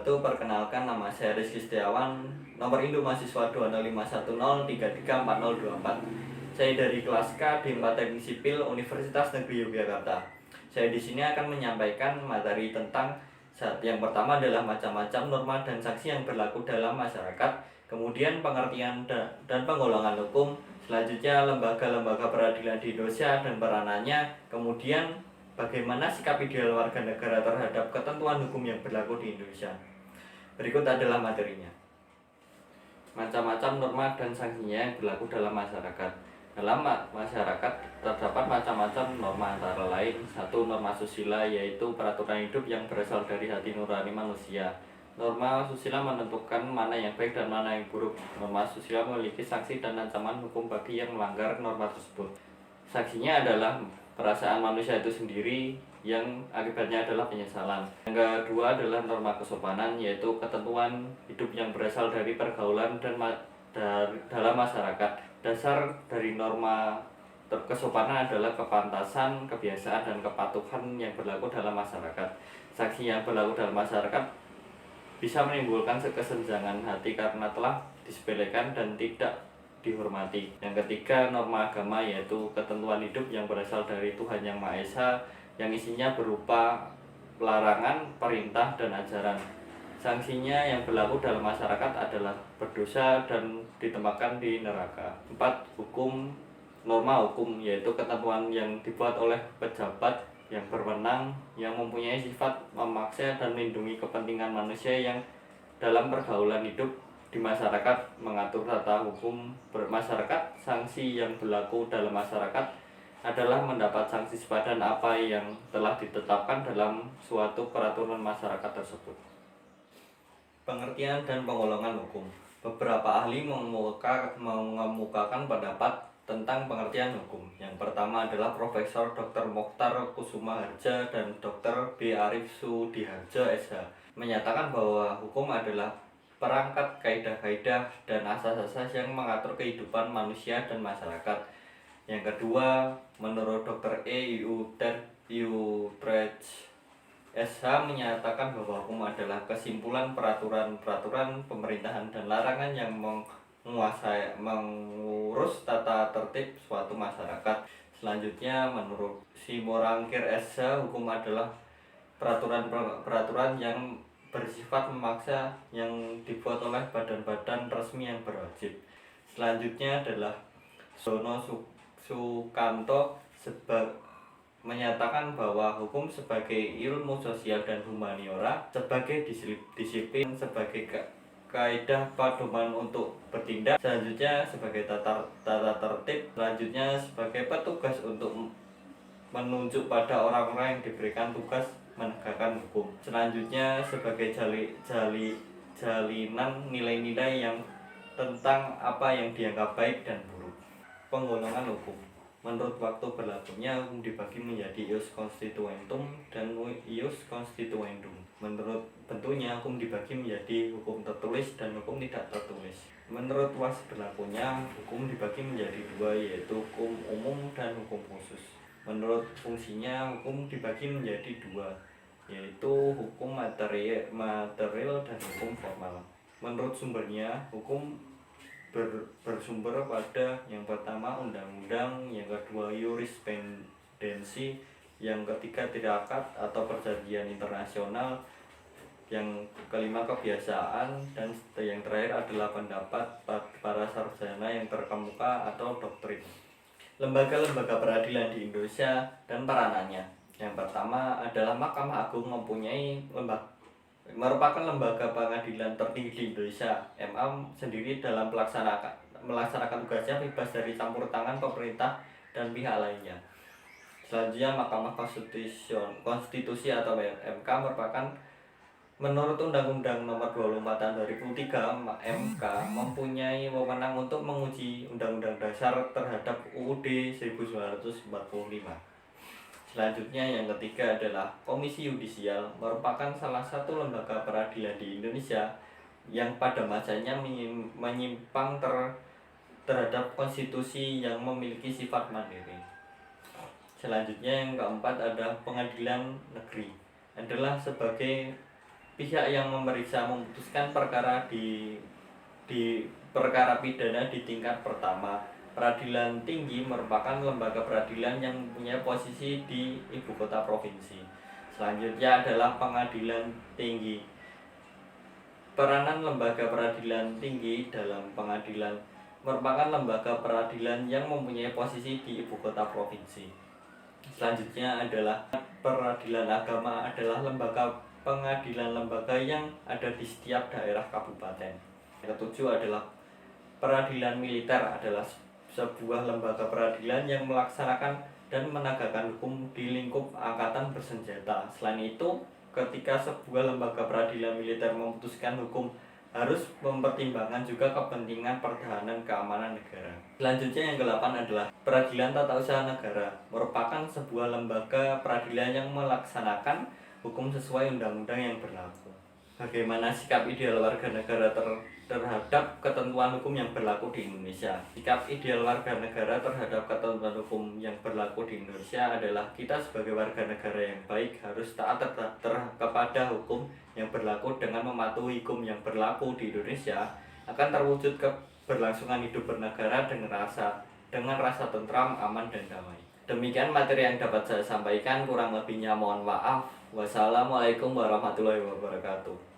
wabarakatuh. Perkenalkan, nama saya Rizky Setiawan. Nomor induk mahasiswa 20510334024. Saya dari kelas K di 4 Teknik Sipil Universitas Negeri Yogyakarta. Saya di sini akan menyampaikan materi tentang yang pertama adalah macam-macam norma dan sanksi yang berlaku dalam masyarakat. Kemudian pengertian dan penggolongan hukum. Selanjutnya lembaga-lembaga peradilan di Indonesia dan peranannya. Kemudian bagaimana sikap ideal warga negara terhadap ketentuan hukum yang berlaku di Indonesia. Berikut adalah materinya. Macam-macam norma dan sanksinya yang berlaku dalam masyarakat. Dalam masyarakat terdapat macam-macam norma, antara lain: 1. Norma susila, yaitu peraturan hidup yang berasal dari hati nurani manusia. Norma susila menentukan mana yang baik dan mana yang buruk. Norma susila memiliki sanksi dan ancaman hukum bagi yang melanggar norma tersebut. Sanksinya adalah perasaan manusia itu sendiri, yang akibatnya adalah penyesalan. Yang kedua adalah norma kesopanan, yaitu ketentuan hidup yang berasal dari pergaulan dan dalam masyarakat. Dasar dari norma kesopanan adalah kepantasan, kebiasaan, dan kepatuhan yang berlaku dalam masyarakat. Sanksi yang berlaku dalam masyarakat bisa menimbulkan kesenjangan hati karena telah disepelekan dan tidak dihormati. Yang ketiga, norma agama, yaitu ketentuan hidup yang berasal dari Tuhan Yang Maha Esa, yang isinya berupa larangan, perintah, dan ajaran. Sanksinya yang berlaku dalam masyarakat adalah berdosa dan ditempatkan di neraka. 4. Hukum. Norma hukum, yaitu ketentuan yang dibuat oleh pejabat yang berwenang, yang mempunyai sifat memaksa dan melindungi kepentingan manusia yang dalam pergaulan hidup di masyarakat, mengatur tata hukum bermasyarakat. Sanksi yang berlaku dalam masyarakat adalah mendapat sanksi sepadan apa yang telah ditetapkan dalam suatu peraturan masyarakat tersebut. Pengertian dan penggolongan hukum. Beberapa ahli mengemukakan pendapat tentang pengertian hukum. Yang pertama adalah Profesor Dr. Mokhtar Kusuma Harja dan Dr. B. Arif Sudiharjo SH, menyatakan bahwa hukum adalah perangkat kaidah-kaidah dan asas-asas yang mengatur kehidupan manusia dan masyarakat. Yang kedua, menurut Dr. Utrecht SH, menyatakan bahwa hukum adalah kesimpulan peraturan-peraturan pemerintahan dan larangan yang mengurus tata tertib suatu masyarakat. Selanjutnya, menurut Simorangkir SH, hukum adalah peraturan-peraturan yang bersifat memaksa yang dibuat oleh badan-badan resmi yang berwajib. Selanjutnya adalah Sono Sukanto menyatakan bahwa hukum sebagai ilmu sosial dan humaniora, sebagai disiplin, sebagai kaidah pedoman untuk bertindak, selanjutnya sebagai tata tertib, selanjutnya sebagai petugas untuk menunjuk pada orang-orang yang diberikan tugas menegakkan hukum, selanjutnya sebagai jalinan nilai-nilai yang tentang apa yang dianggap baik dan buruk. Penggolongan hukum. Menurut waktu berlakunya, hukum dibagi menjadi ius constituentum dan ius constituendum. Menurut bentuknya, hukum dibagi menjadi hukum tertulis dan hukum tidak tertulis. Menurut luas berlakunya, hukum dibagi menjadi dua, yaitu hukum umum dan hukum khusus. Menurut fungsinya, hukum dibagi menjadi dua, yaitu hukum material dan hukum formal. Menurut sumbernya, hukum bersumber pada yang pertama undang-undang, yang kedua jurisprudensi, yang ketiga tirakat atau perjanjian internasional, yang kelima kebiasaan, dan yang terakhir adalah pendapat para sarjana yang terkemuka atau doktrin. Lembaga-lembaga peradilan di Indonesia dan peranannya. Yang pertama adalah Mahkamah Agung, merupakan lembaga pengadilan tertinggi di Indonesia. MA sendiri dalam melaksanakan tugasnya bebas dari campur tangan pemerintah dan pihak lainnya. Selanjutnya Mahkamah Konstitusi atau MK merupakan, menurut Undang-Undang Nomor 24 Tahun 2003, MK mempunyai wewenang untuk menguji Undang-Undang Dasar terhadap UUD 1945. Selanjutnya yang ketiga adalah Komisi Yudisial, merupakan salah satu lembaga peradilan di Indonesia yang pada masanya menyimpang terhadap konstitusi yang memiliki sifat mandiri. Selanjutnya yang keempat adalah Pengadilan Negeri, adalah sebagai pihak yang memeriksa memutuskan perkara di perkara pidana di tingkat pertama. Peradilan tinggi merupakan lembaga peradilan yang mempunyai posisi di ibu kota provinsi. Selanjutnya adalah pengadilan tinggi. Peranan lembaga peradilan tinggi dalam pengadilan merupakan lembaga peradilan yang mempunyai posisi di ibu kota provinsi. Selanjutnya adalah peradilan agama adalah pengadilan lembaga yang ada di setiap daerah kabupaten. Yang ketujuh adalah peradilan militer adalah sebuah lembaga peradilan yang melaksanakan dan menegakkan hukum di lingkup angkatan bersenjata. Selain itu, ketika sebuah lembaga peradilan militer memutuskan hukum harus mempertimbangkan juga kepentingan pertahanan keamanan negara. Selanjutnya yang ke-8 adalah peradilan tata usaha negara, merupakan sebuah lembaga peradilan yang melaksanakan hukum sesuai undang-undang yang berlaku. Bagaimana sikap ideal warga negara terhadap ketentuan hukum yang berlaku di Indonesia? Sikap ideal warga negara terhadap ketentuan hukum yang berlaku di Indonesia adalah kita sebagai warga negara yang baik harus taat kepada hukum yang berlaku. Dengan mematuhi hukum yang berlaku di Indonesia akan terwujud keberlangsungan hidup bernegara dengan rasa tentram, aman, dan damai. Demikian materi yang dapat saya sampaikan, kurang lebihnya mohon maaf. Wassalamualaikum warahmatullahi wabarakatuh.